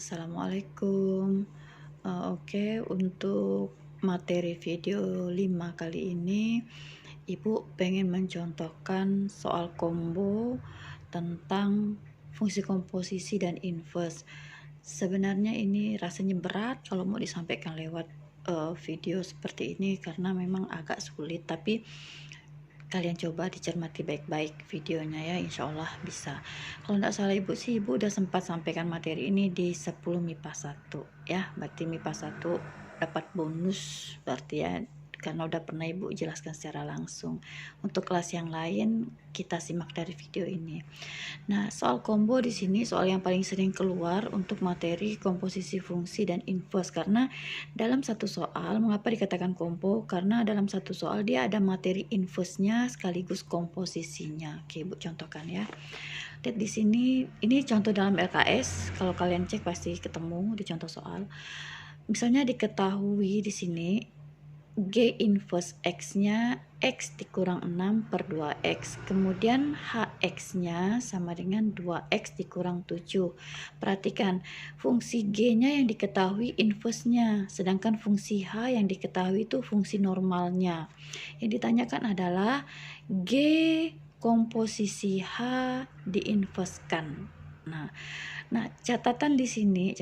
Assalamualaikum. Oke, untuk materi video 5 kali ini, Ibu pengen mencontohkan soal combo tentang fungsi komposisi dan inverse. Sebenarnya ini rasanya berat kalau mau disampaikan lewat video seperti ini karena memang agak sulit, tapi kalian coba dicermati baik-baik videonya ya, insya Allah bisa. Kalau tidak salah ibu sih, ibu udah sempat sampaikan materi ini di 10 MIPA 1 ya, berarti MIPA 1 dapat bonus berarti ya, karena udah pernah ibu jelaskan secara langsung. Untuk kelas yang lain kita simak dari video ini. Nah, soal combo di sini soal yang paling sering keluar untuk materi komposisi fungsi dan inverse, karena dalam satu soal, mengapa dikatakan combo? Karena dalam satu soal dia ada materi inverse-nya sekaligus komposisinya. Oke, Ibu contohkan ya. Lihat di sini, ini contoh dalam LKS. Kalau kalian cek pasti ketemu di contoh soal. Misalnya diketahui di sini G inverse X-nya X dikurang 6 per 2X. Kemudian HX-nya sama dengan 2X dikurang 7. Perhatikan, fungsi G-nya yang diketahui inverse-nya, sedangkan fungsi H yang diketahui itu fungsi normalnya. Yang ditanyakan adalah G komposisi H diinverskan. Nah, catatan di sini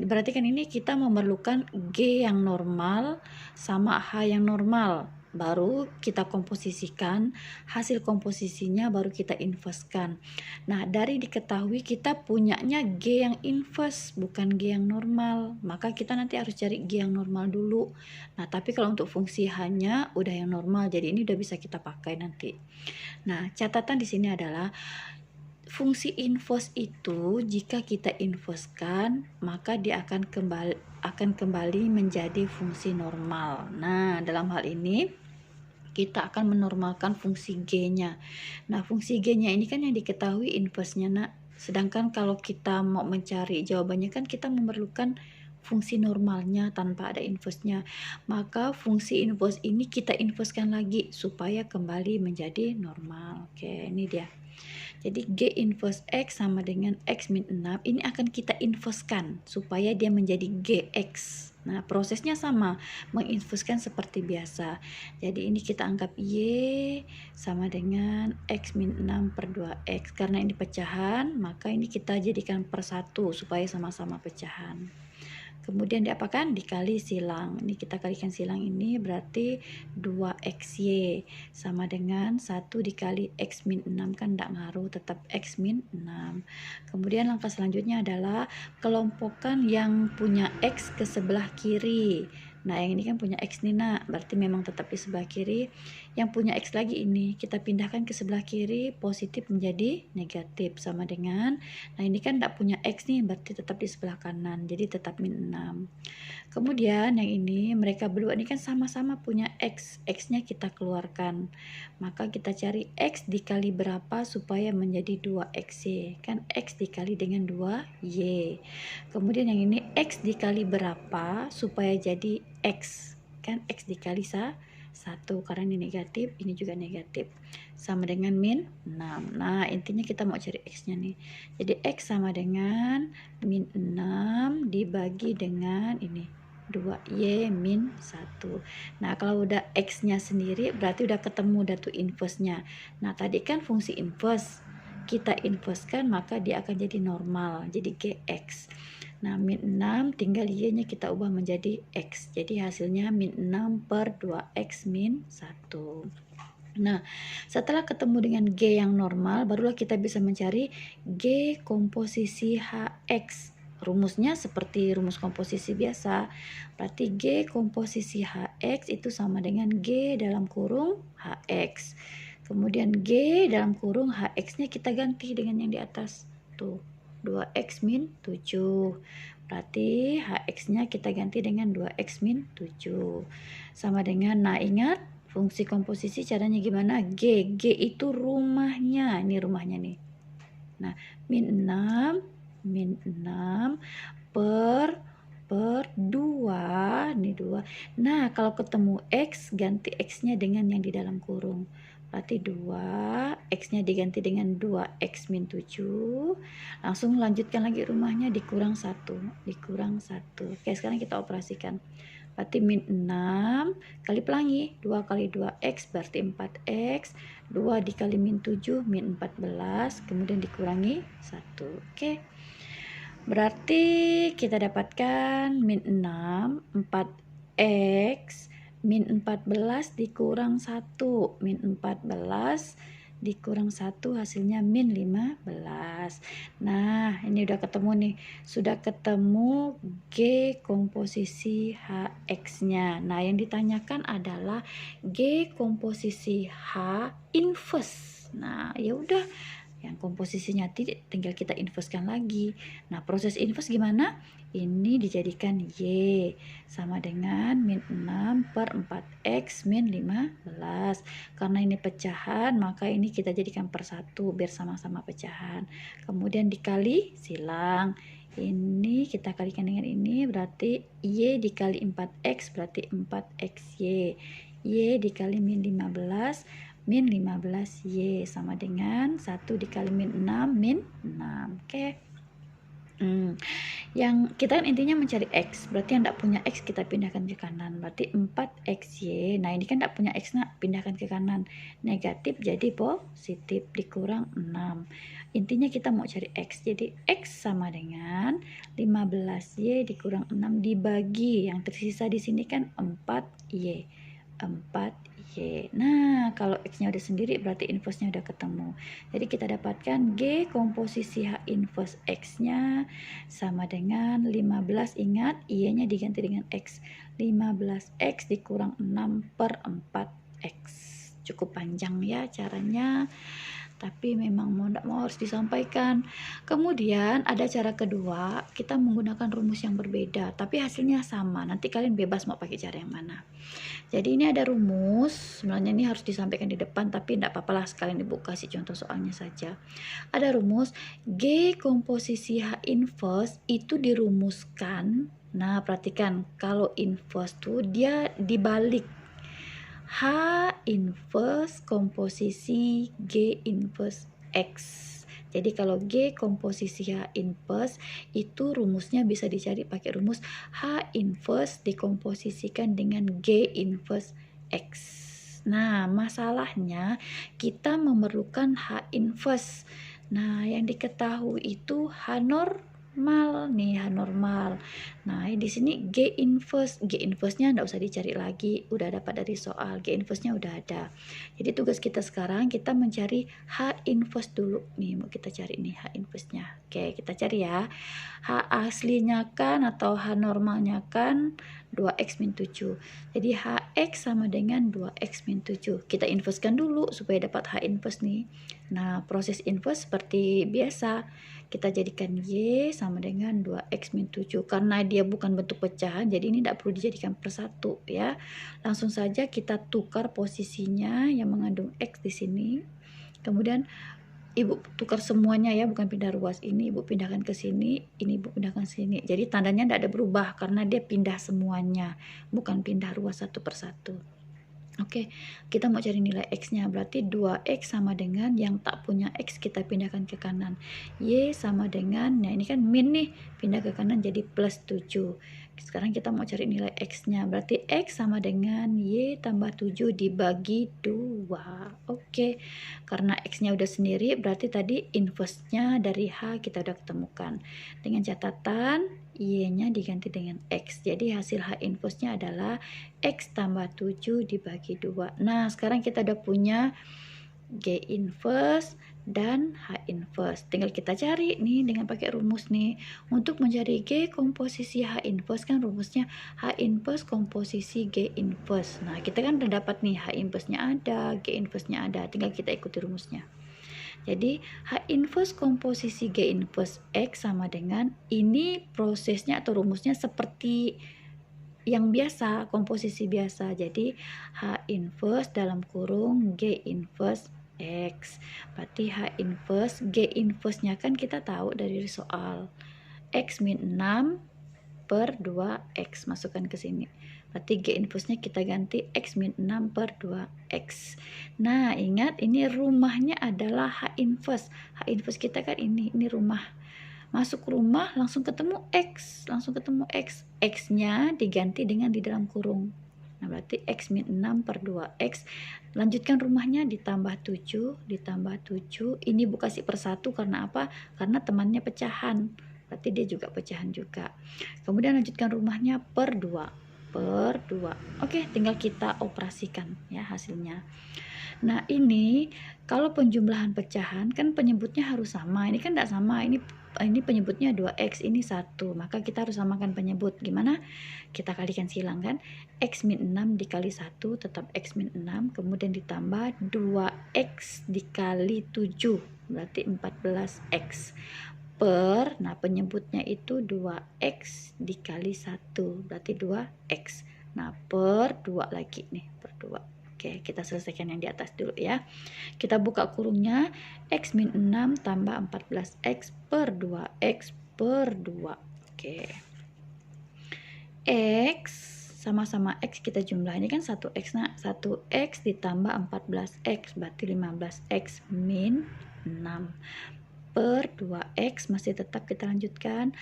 berarti kan ini kita memerlukan G yang normal sama H yang normal, baru kita komposisikan, hasil komposisinya baru kita inverskan. Nah, dari diketahui kita punyanya G yang inverse bukan G yang normal, maka kita nanti harus cari G yang normal dulu. Nah, tapi kalau untuk fungsi H-nya udah yang normal, jadi ini udah bisa kita pakai nanti. Nah, catatan di sini adalah fungsi inverse itu jika kita inverskan maka dia akan kembali menjadi fungsi normal. Nah, dalam hal ini kita akan menormalkan fungsi G-nya. Nah, fungsi G-nya ini kan yang diketahui inverse-nya, Nak. Sedangkan kalau kita mau mencari jawabannya kan kita memerlukan fungsi normalnya tanpa ada inverse-nya. Maka fungsi inverse ini kita inverskan lagi supaya kembali menjadi normal. Oke, ini dia. Jadi G inverse X sama dengan X min 6 ini akan kita inverskan supaya dia menjadi GX. Nah, prosesnya sama, menginverskan seperti biasa. Jadi ini kita anggap Y sama dengan X min 6 per 2X. Karena ini pecahan, maka ini kita jadikan per 1 supaya sama-sama pecahan. Kemudian diapakan? Dikali silang. Ini kita kalikan silang ini berarti 2XY sama dengan 1 dikali X min 6, kan tidak ngaruh, tetap X min 6. Kemudian langkah selanjutnya adalah kelompokkan yang punya X ke sebelah kiri. Nah, yang ini kan punya X nih, Nak, berarti memang tetap di sebelah kiri. Yang punya X lagi ini kita pindahkan ke sebelah kiri, positif menjadi negatif sama dengan, nah ini kan tidak punya X nih, berarti tetap di sebelah kanan, jadi tetap min 6. Kemudian yang ini mereka berdua ini kan sama-sama punya X, X-nya kita keluarkan, maka kita cari X dikali berapa supaya menjadi 2XY, kan X dikali dengan 2Y. Kemudian yang ini X dikali berapa supaya jadi X, kan X dikali 1, karena ini negatif, ini juga negatif, sama dengan min 6. Nah, intinya kita mau cari X-nya nih. Jadi X sama dengan min 6 dibagi dengan ini 2Y min 1. Nah, kalau udah X-nya sendiri berarti udah ketemu datu inverse-nya. Nah, tadi kan fungsi inverse kita inverskan maka dia akan jadi normal, jadi GX. Nah, min 6 tinggal Y-nya kita ubah menjadi X. Jadi hasilnya min 6 per 2X min 1. Nah, setelah ketemu dengan G yang normal, barulah kita bisa mencari G komposisi HX. Rumusnya seperti rumus komposisi biasa. Berarti G komposisi HX itu sama dengan G dalam kurung HX. Kemudian G dalam kurung HX-nya kita ganti dengan yang di atas. Tuh, 2X min 7. Berarti HX-nya kita ganti dengan 2X min 7. Sama dengan, nah ingat fungsi komposisi caranya gimana? G itu rumahnya. Ini rumahnya nih. Nah, min 6 per 2. Ini 2. Nah, kalau ketemu X, ganti X-nya dengan yang di dalam kurung. berarti 2, X-nya diganti dengan 2X min 7. Langsung lanjutkan lagi rumahnya, dikurang 1, dikurang 1. Oke, sekarang kita operasikan. Berarti min 6 kali pelangi, 2 kali 2X berarti 4X, 2 dikali min 7 min 14, kemudian dikurangi 1. Oke. Berarti kita dapatkan min 6, 4X, min 14 dikurang 1, min 14 dikurang 1 hasilnya min 15. Nah, ini udah ketemu nih. Sudah ketemu G komposisi HX-nya. Nah, yang ditanyakan adalah G komposisi H inverse. Nah, ya udah, yang komposisinya tinggal kita inverskan lagi. Nah, proses inverse gimana? Ini dijadikan Y sama dengan min 6 per 4X min 15. Karena ini pecahan, maka ini kita jadikan per 1 biar sama-sama pecahan. Kemudian dikali silang. Ini kita kalikan dengan ini, berarti Y dikali 4X berarti 4XY. Y dikali min 15 min 15Y sama dengan 1 dikali min 6 min 6. Oke. Yang kita kan intinya mencari X, berarti yang tidak punya X kita pindahkan ke kanan, berarti 4XY. Nah, ini kan tidak punya X, nak pindahkan ke kanan, negatif jadi positif, dikurang 6. Intinya kita mau cari X, jadi X sama dengan 15Y dikurang 6 dibagi, yang tersisa di sini kan 4Y. 4Y. Nah, kalau X-nya udah sendiri berarti inverse-nya udah ketemu. Jadi kita dapatkan G komposisi H inverse X-nya sama dengan 15. Ingat, Y-nya diganti dengan X. 15X dikurang 6 per 4X. Cukup panjang ya caranya, tapi memang mau tidak mau harus disampaikan. Kemudian ada cara kedua, kita menggunakan rumus yang berbeda tapi hasilnya sama. Nanti kalian bebas mau pakai cara yang mana. Jadi ini ada rumus, sebenarnya ini harus disampaikan di depan tapi tidak apa-apa lah, sekalian ibu kasih contoh soalnya saja. Ada rumus G komposisi H inverse itu dirumuskan. Nah, perhatikan kalau inverse tuh dia dibalik. H inverse komposisi G inverse X. Jadi kalau G komposisi H inverse itu rumusnya bisa dicari pakai rumus H inverse dikomposisikan dengan G inverse X. Nah, masalahnya kita memerlukan H inverse. Nah, yang diketahui itu H normal nih, H normal. Nah, di sini G inverse-nya enggak usah dicari lagi, udah dapat dari soal. G inverse-nya udah ada. Jadi tugas kita sekarang kita mencari H inverse dulu. Nih, mau kita cari nih H inverse-nya. Oke, kita cari ya. H aslinya kan atau H normalnya kan 2X min 7. Jadi HX sama dengan 2X min 7. Kita inversekan dulu supaya dapat H inverse nih. Nah, proses inverse seperti biasa. Kita jadikan Y sama dengan 2X min 7. Karena dia bukan bentuk pecahan, jadi ini tidak perlu dijadikan per 1 ya. Langsung saja kita tukar posisinya yang mengandung X di sini. Kemudian ibu tukar semuanya ya, bukan pindah ruas. Ini ibu pindahkan ke sini, ini ibu pindahkan sini. Jadi tandanya tidak ada berubah karena dia pindah semuanya, bukan pindah ruas satu per satu. Oke, kita mau cari nilai X-nya, berarti 2X sama dengan yang tak punya X kita pindahkan ke kanan. Y sama dengan, nah ini kan min nih, pindah ke kanan jadi plus 7. Sekarang kita mau cari nilai X-nya, berarti X sama dengan Y tambah 7 dibagi 2. Oke, karena X-nya udah sendiri, berarti tadi inverse-nya dari H kita udah ketemukan. Dengan catatan, Y-nya diganti dengan X. Jadi hasil H inverse-nya adalah X tambah 7 dibagi 2. Nah, sekarang kita udah punya G inverse dan H inverse. Tinggal kita cari nih dengan pakai rumus nih. Untuk mencari G komposisi H inverse kan rumusnya H inverse komposisi G inverse. Nah, kita kan udah dapat nih H inverse-nya ada, G inverse-nya ada. Tinggal kita ikuti rumusnya. Jadi H inverse komposisi G inverse X sama dengan, ini prosesnya atau rumusnya seperti yang biasa, komposisi biasa. Jadi H inverse dalam kurung G inverse X. Berarti H inverse, G inverse-nya kan kita tahu dari soal. X min 6 per 2X, masukkan ke sini. berarti G infusnya kita ganti X min 6 per 2X. Nah, ingat ini rumahnya adalah H infus. H infus kita kan ini rumah. Masuk rumah langsung ketemu X, X-nya diganti dengan di dalam kurung. Nah, berarti X min 6 per 2X. Lanjutkan rumahnya ditambah 7, Ini Bu kasih per 1 karena apa? Karena temannya pecahan. Berarti dia juga pecahan juga. Kemudian lanjutkan rumahnya per 2. Oke, tinggal kita operasikan ya hasilnya. Nah, ini kalau penjumlahan pecahan kan penyebutnya harus sama. Ini kan tidak sama. Ini penyebutnya 2X, ini 1. Maka kita harus samakan penyebut. Gimana? Kita kalikan silang kan. X min 6 dikali 1 tetap X min 6. Kemudian ditambah 2X dikali 7. Berarti 14X. Nah penyebutnya itu 2X dikali 1. Berarti 2X. Nah per 2 lagi nih. Per 2. Oke, kita selesaikan yang di atas dulu ya. Kita buka kurungnya, X min 6 tambah 14X per 2X per 2. Oke. X sama-sama X kita jumlah. Ini kan 1X. Nah, 1X ditambah 14X berarti 15X min 6 per 2X. Masih tetap kita lanjutkan.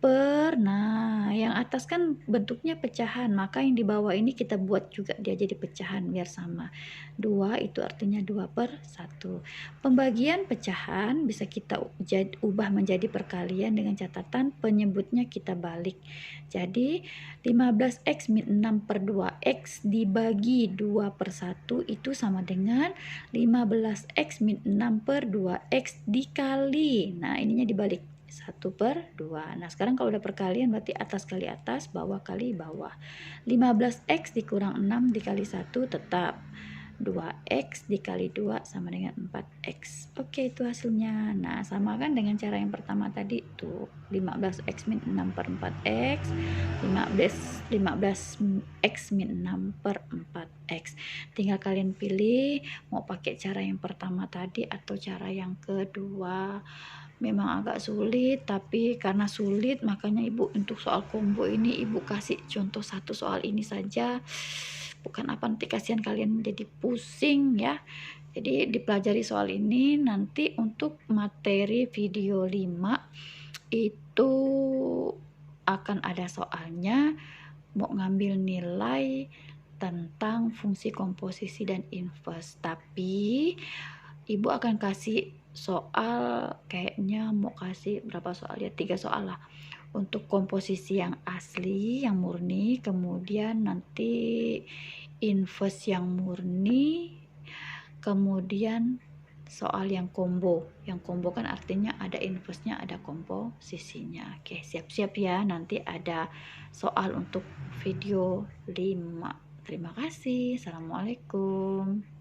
Nah yang atas kan bentuknya pecahan, maka yang di bawah ini kita buat juga dia jadi pecahan biar sama. 2 itu artinya 2 per 1. Pembagian pecahan bisa kita ubah menjadi perkalian dengan catatan penyebutnya kita balik. Jadi 15X min 6 per 2X dibagi 2 per 1 itu sama dengan 15X min 6 per 2X dikali. Nah ininya dibalik. 1 per 2. Nah sekarang kalau udah perkalian berarti atas kali atas, bawah kali bawah. 15X dikurang 6 dikali 1 tetap 2X dikali 2 sama dengan 4X. Oke, itu hasilnya. Nah samakan dengan cara yang pertama tadi tuh 15X min 6 per 4X, 15X min 6 per 4X. Tinggal kalian pilih mau pakai cara yang pertama tadi atau cara yang kedua. Memang agak sulit, tapi karena sulit makanya Ibu untuk soal combo ini Ibu kasih contoh satu soal ini saja. Bukan apa, nanti kasihan kalian menjadi pusing ya. Jadi dipelajari soal ini, nanti untuk materi video 5 itu akan ada soalnya mau ngambil nilai tentang fungsi komposisi dan invers. Tapi Ibu akan kasih soal, kayaknya mau kasih berapa soal ya, 3 soal lah untuk komposisi yang asli, yang murni, kemudian nanti invers yang murni, kemudian soal yang combo. Yang combo kan artinya ada inversnya, ada komposisinya. Oke, siap-siap ya, nanti ada soal untuk video 5. Terima kasih. Assalamualaikum.